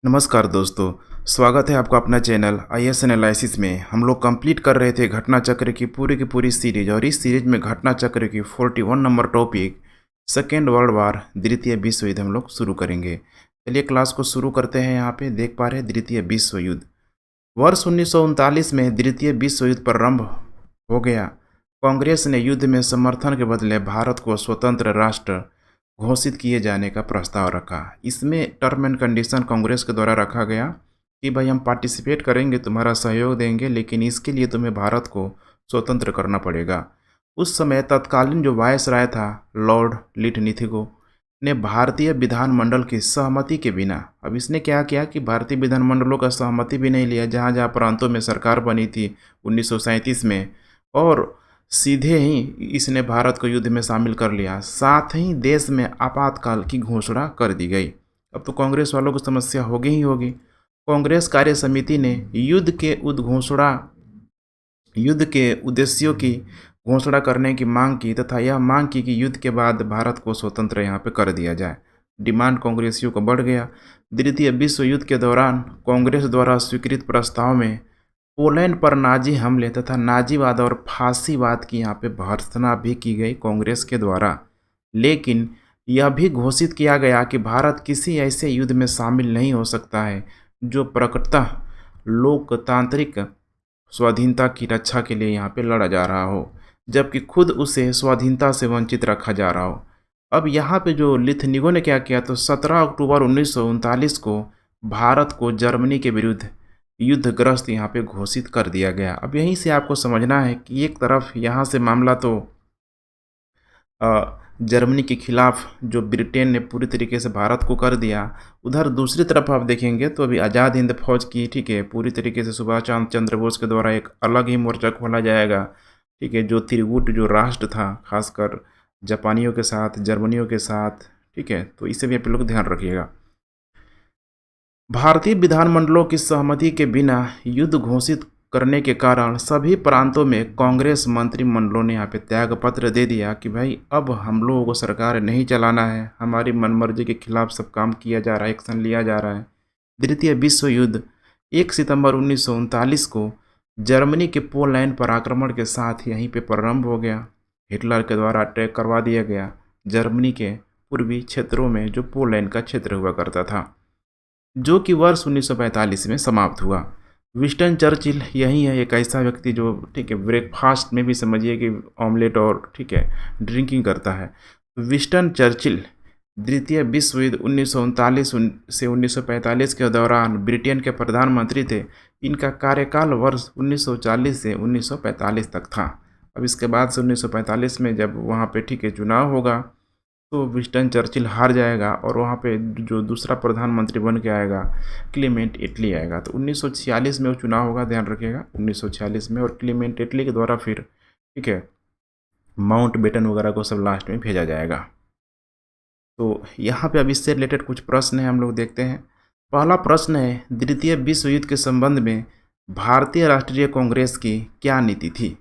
नमस्कार दोस्तों। स्वागत है आपका अपना चैनल आईएएस एनालिसिस में। हम लोग कंप्लीट कर रहे थे घटना चक्र की पूरी सीरीज, और इस सीरीज में घटना चक्र की 41 number topic second world war द्वितीय विश्व युद्ध हम लोग शुरू करेंगे। चलिए क्लास को शुरू करते हैं। यहाँ पे देख पा रहे हैं द्वितीय विश्व युद्ध। वर्ष 1939 में द्वितीय विश्व युद्ध प्रारंभ हो गया। कांग्रेस ने युद्ध में समर्थन के बदले भारत को स्वतंत्र राष्ट्र घोषित किए जाने का प्रस्ताव रखा। इसमें टर्म एंड कंडीशन कांग्रेस के द्वारा रखा गया कि भाई हम पार्टिसिपेट करेंगे, तुम्हारा सहयोग देंगे, लेकिन इसके लिए तुम्हें भारत को स्वतंत्र करना पड़ेगा। उस समय तत्कालीन जो वायसराय था लॉर्ड लिटनिथिगो ने भारतीय विधानमंडल की सहमति के बिना, अब इसने क्या किया कि भारतीय विधानमंडलों का सहमति भी नहीं लिया जहाँ जहाँ प्रांतों में सरकार बनी थी 1937 में, और सीधे ही इसने भारत को युद्ध में शामिल कर लिया। साथ ही देश में आपातकाल की घोषणा कर दी गई। अब तो कांग्रेस वालों को समस्या होगी ही होगी। कांग्रेस कार्य समिति ने युद्ध के उद्देश्यों की घोषणा करने की मांग की तथा यह मांग की कि युद्ध के बाद भारत को स्वतंत्र यहाँ पे कर दिया जाए। डिमांड कांग्रेसियों का बढ़ गया। द्वितीय विश्व युद्ध के दौरान कांग्रेस द्वारा स्वीकृत प्रस्ताव में पोलैंड पर नाजी हमले तथा नाजीवाद और फांसीवाद की यहाँ पे भर्त्सना भी की गई कांग्रेस के द्वारा, लेकिन यह भी घोषित किया गया कि भारत किसी ऐसे युद्ध में शामिल नहीं हो सकता है जो प्रकृतः लोकतांत्रिक स्वाधीनता की रक्षा के लिए यहाँ पे लड़ा जा रहा हो, जबकि खुद उसे स्वाधीनता से वंचित रखा जा रहा हो। अब यहाँ पे जो लिथनिगो ने क्या किया, तो 17 अक्टूबर 1939 को भारत को जर्मनी के विरुद्ध युद्धग्रस्त यहाँ पे घोषित कर दिया गया। अब यहीं से आपको समझना है कि एक तरफ यहाँ से मामला तो जर्मनी के खिलाफ जो ब्रिटेन ने पूरी तरीके से भारत को कर दिया, उधर दूसरी तरफ आप देखेंगे तो अभी आज़ाद हिंद फौज की, ठीक है, पूरी तरीके से सुभाष चंद्र बोस के द्वारा एक अलग ही मोर्चा खोला जाएगा, ठीक है, जो त्रिगुट जो राष्ट्र था खासकर जापानियों के साथ, जर्मनियों के साथ, ठीक है, तो इसे भी आप लोग ध्यान रखिएगा। भारतीय विधानमंडलों की सहमति के बिना युद्ध घोषित करने के कारण सभी प्रांतों में कांग्रेस मंत्रिमंडलों ने यहाँ पे त्याग पत्र दे दिया कि भाई अब हम लोगों को सरकार नहीं चलाना है, हमारी मनमर्जी के खिलाफ सब काम किया जा रहा है, एक्शन लिया जा रहा है। द्वितीय विश्व युद्ध 1 सितंबर 1939 को जर्मनी के पोलैंड पर आक्रमण के साथ यहीं पे प्रारंभ हो गया। हिटलर के द्वारा अटैक करवा दिया गया जर्मनी के पूर्वी क्षेत्रों में जो पोलैंड का क्षेत्र हुआ करता था, जो कि वर्ष 1945 में समाप्त हुआ। विंस्टन चर्चिल यही है एक ऐसा व्यक्ति जो, ठीक है, ब्रेकफास्ट में भी समझिए कि ऑमलेट और, ठीक है, ड्रिंकिंग करता है। विंस्टन चर्चिल द्वितीय विश्व युद्ध 1939 से 1945 के दौरान ब्रिटेन के प्रधानमंत्री थे। इनका कार्यकाल वर्ष 1940 से 1945 तक था। अब इसके बाद से 1945 में जब वहाँ पे, ठीक है, चुनाव होगा तो विंस्टन चर्चिल हार जाएगा और वहाँ पे जो दूसरा प्रधानमंत्री बन के आएगा क्लीमेंट एटली आएगा। तो 1946 में वो चुनाव होगा, ध्यान रखिएगा, 1946 में, और क्लीमेंट एटली के द्वारा फिर, ठीक है, माउंट बेटन वगैरह को सब लास्ट में भेजा जाएगा। तो यहाँ पे अब इससे रिलेटेड कुछ प्रश्न हैं, हम लोग देखते हैं। पहला प्रश्न है, द्वितीय विश्व युद्ध के संबंध में भारतीय राष्ट्रीय कांग्रेस की क्या नीति थी?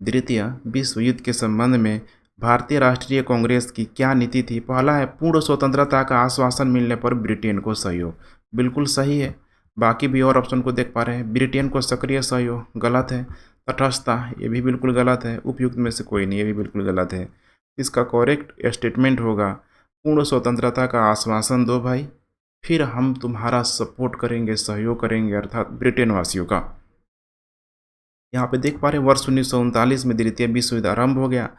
द्वितीय विश्व युद्ध के संबंध में भारतीय राष्ट्रीय कांग्रेस की क्या नीति थी? पहला है, पूर्ण स्वतंत्रता का आश्वासन मिलने पर ब्रिटेन को सहयोग। बिल्कुल सही है। बाकी भी और ऑप्शन को देख पा रहे हैं। ब्रिटेन को सक्रिय सहयोग, गलत है। तटस्थता, ये भी बिल्कुल गलत है। उपयुक्त में से कोई नहीं, ये भी बिल्कुल गलत है। इसका करेक्ट स्टेटमेंट होगा, पूर्ण स्वतंत्रता का आश्वासन दो भाई, फिर हम तुम्हारा सपोर्ट करेंगे, सहयोग करेंगे, अर्थात ब्रिटेन वासियों का। यहाँ पे देख पा रहे हैं वर्ष 1939 में द्वितीय विश्व युद्ध आरंभ हो गया।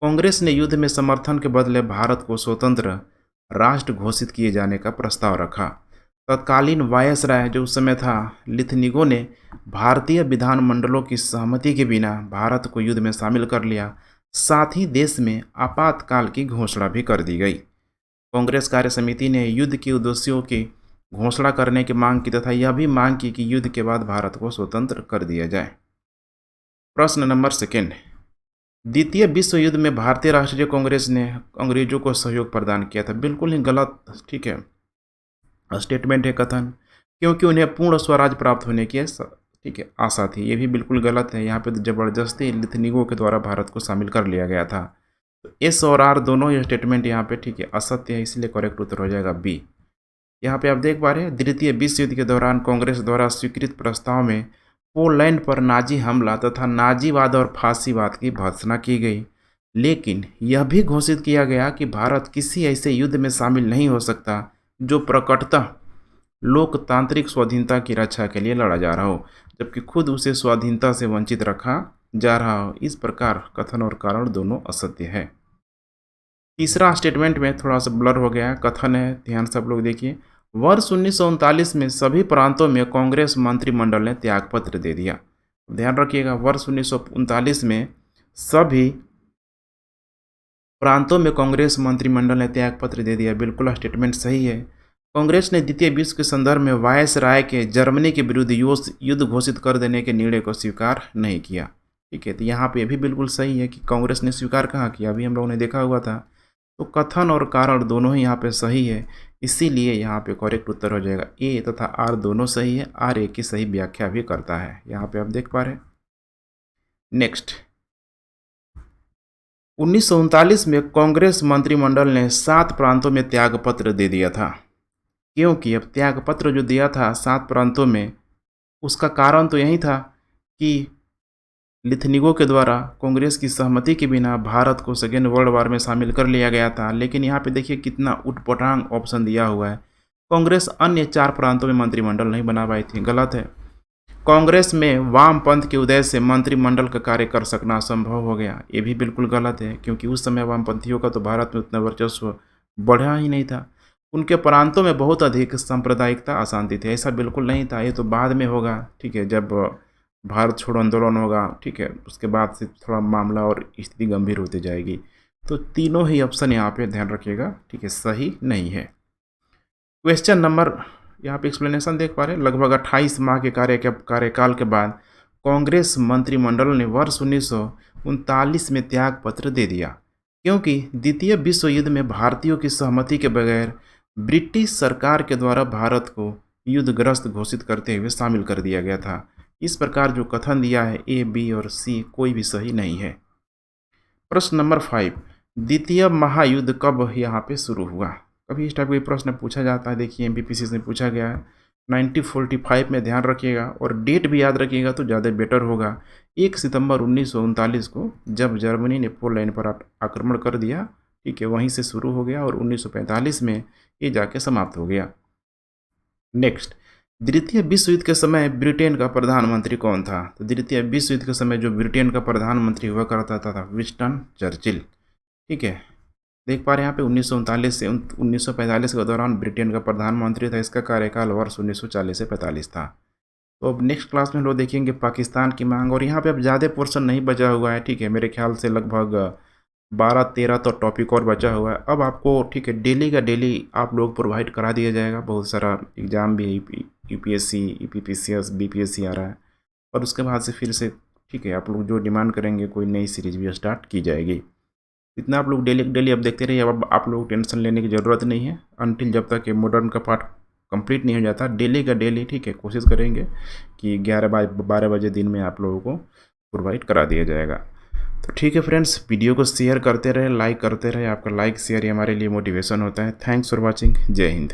कांग्रेस ने युद्ध में समर्थन के बदले भारत को स्वतंत्र राष्ट्र घोषित किए जाने का प्रस्ताव रखा। तत्कालीन वायसराय जो उस समय था लिथनिगो ने भारतीय विधानमंडलों की सहमति के बिना भारत को युद्ध में शामिल कर लिया। साथ ही देश में आपातकाल की घोषणा भी कर दी गई। कांग्रेस कार्य समिति ने युद्ध के उद्देश्यों की घोषणा करने की मांग की तथा यह भी मांग की कि युद्ध के बाद भारत को स्वतंत्र कर दिया जाए। प्रश्न नंबर सेकेंड, द्वितीय विश्व युद्ध में भारतीय राष्ट्रीय कांग्रेस ने अंग्रेजों को सहयोग प्रदान किया था। बिल्कुल ही गलत, ठीक है, स्टेटमेंट है कथन, क्योंकि उन्हें पूर्ण स्वराज प्राप्त होने की, ठीक है, आशा थी। ये भी बिल्कुल गलत है। यहाँ पे तो जबरदस्ती लिथनिगो के द्वारा भारत को शामिल कर लिया गया था। तो एस और आर दोनों ये स्टेटमेंट यहाँ पे, ठीक है, असत्य है, इसलिए करेक्ट उत्तर हो जाएगा बी। यहाँ पे आप देख पा रहे हैं, द्वितीय विश्व युद्ध के दौरान कांग्रेस द्वारा स्वीकृत प्रस्ताव में पोलैंड पर नाजी हमला तथा नाजीवाद और फांसीवाद की भर्त्सना की गई, लेकिन यह भी घोषित किया गया कि भारत किसी ऐसे युद्ध में शामिल नहीं हो सकता जो प्रकटतः लोकतांत्रिक स्वाधीनता की रक्षा के लिए लड़ा जा रहा हो, जबकि खुद उसे स्वाधीनता से वंचित रखा जा रहा हो। इस प्रकार कथन और कारण दोनों असत्य है। तीसरा स्टेटमेंट में थोड़ा सा ब्लर हो गया है, कथन है, ध्यान से आप लोग देखिए। वर्ष 1939 में सभी प्रांतों में कांग्रेस मंत्रिमंडल ने त्यागपत्र दे दिया। ध्यान रखिएगा, वर्ष 1939 में सभी प्रांतों में कांग्रेस मंत्रिमंडल ने त्यागपत्र दे दिया। बिल्कुल स्टेटमेंट सही है। कांग्रेस ने द्वितीय विश्व के संदर्भ में वायसराय के जर्मनी के विरुद्ध युद्ध घोषित कर देने के निर्णय को स्वीकार नहीं किया। ठीक है, तो यहाँ पे भी बिल्कुल सही है कि कांग्रेस ने स्वीकार कहाँ किया, अभी हम लोगों ने देखा हुआ था। तो कथन और कारण दोनों ही यहाँ पे सही है, इसीलिए यहाँ पे करेक्ट उत्तर हो जाएगा ए तथा आर दोनों सही है। आर ए की सही व्याख्या भी करता है, यहाँ पे आप देख पा रहे हैं। नेक्स्ट, 1939 में कांग्रेस मंत्रिमंडल ने 7 प्रांतों में त्यागपत्र दे दिया था, क्योंकि अब त्यागपत्र जो दिया था 7 प्रांतों में, उसका कारण तो यही था कि लिथनिगो के द्वारा कांग्रेस की सहमति के बिना भारत को सेकेंड वर्ल्ड वार में शामिल कर लिया गया था। लेकिन यहाँ पे देखिए कितना उटपटांग ऑप्शन दिया हुआ है। कांग्रेस अन्य 4 प्रांतों में मंत्रिमंडल नहीं बना पाई थी, गलत है। कांग्रेस में वामपंथ के उदय से मंत्रिमंडल का कार्य कर सकना असंभव हो गया, ये भी बिल्कुल गलत है, क्योंकि उस समय वामपंथियों का तो भारत में उतना वर्चस्व बढ़ा ही नहीं था। उनके प्रांतों में बहुत अधिक सांप्रदायिकता अशांति थी, ऐसा बिल्कुल नहीं था, ये तो बाद में होगा। ठीक है, जब भारत छोड़ो आंदोलन होगा, ठीक है, उसके बाद से थोड़ा मामला और स्थिति गंभीर होती जाएगी। तो तीनों ही ऑप्शन यहाँ पे ध्यान रखिएगा, ठीक है, सही नहीं है। क्वेश्चन नंबर, यहाँ पे एक्सप्लेनेशन देख पा रहे हैं। लगभग 28 माह के कार्यकाल के बाद कांग्रेस मंत्रिमंडल ने वर्ष 1939 में त्यागपत्र दे दिया, क्योंकि द्वितीय विश्व युद्ध में भारतीयों की सहमति के बगैर ब्रिटिश सरकार के द्वारा भारत को युद्धग्रस्त घोषित करते हुए शामिल कर दिया गया था। इस प्रकार जो कथन दिया है ए, बी और सी कोई भी सही नहीं है। प्रश्न नंबर 5, द्वितीय महायुद्ध कब यहाँ पे शुरू हुआ? कभी इस टाइप का प्रश्न पूछा जाता है, देखिए एमपीपीसी से पूछा गया है 1945 में, ध्यान रखिएगा और डेट भी याद रखिएगा तो ज़्यादा बेटर होगा। 1 सितंबर 1939 को जब जर्मनी ने पोलैंड पर आक्रमण कर दिया, ठीक है, वहीं से शुरू हो गया और 1945 में ये जाके समाप्त हो गया। नेक्स्ट, द्वितीय विश्व युद्ध के समय ब्रिटेन का प्रधानमंत्री कौन था? तो द्वितीय विश्व युद्ध के समय जो ब्रिटेन का प्रधानमंत्री हुआ करता था विंस्टन चर्चिल। ठीक है, देख पा रहे हैं यहाँ पे 1939 से 1945 के दौरान ब्रिटेन का प्रधानमंत्री था। इसका कार्यकाल वर्ष 1940 से 45 था। तो अब नेक्स्ट क्लास में हम लोग देखेंगे पाकिस्तान की मांग, और यहाँ पे अब ज़्यादा पोर्शन नहीं बचा हुआ है। ठीक है, मेरे ख्याल से लगभग 12-13 तो टॉपिक और बचा हुआ है। अब आपको, ठीक है, डेली का डेली आप लोग प्रोवाइड करा दिया जाएगा। बहुत सारा एग्ज़ाम भी यूपीएससी, ईपीपीसीएस, बीपीएससी आ रहा है, और उसके बाद से फिर से, ठीक है, आप लोग जो डिमांड करेंगे कोई नई सीरीज भी स्टार्ट की जाएगी। इतना आप लोग डेली अब देखते रहिए। अब आप लोग टेंशन लेने की ज़रूरत नहीं है अनटिल जब तक ये मॉडर्न का पार्ट कंप्लीट नहीं हो जाता। डेली का डेली, ठीक है, कोशिश करेंगे कि 11-12 बजे दिन में आप लोगों को प्रोवाइड करा दिया जाएगा। तो ठीक है फ्रेंड्स, वीडियो को शेयर करते रहे, लाइक करते रहे। आपका लाइक शेयर ही हमारे लिए मोटिवेशन होता है। Thanks for watching. जय हिंद।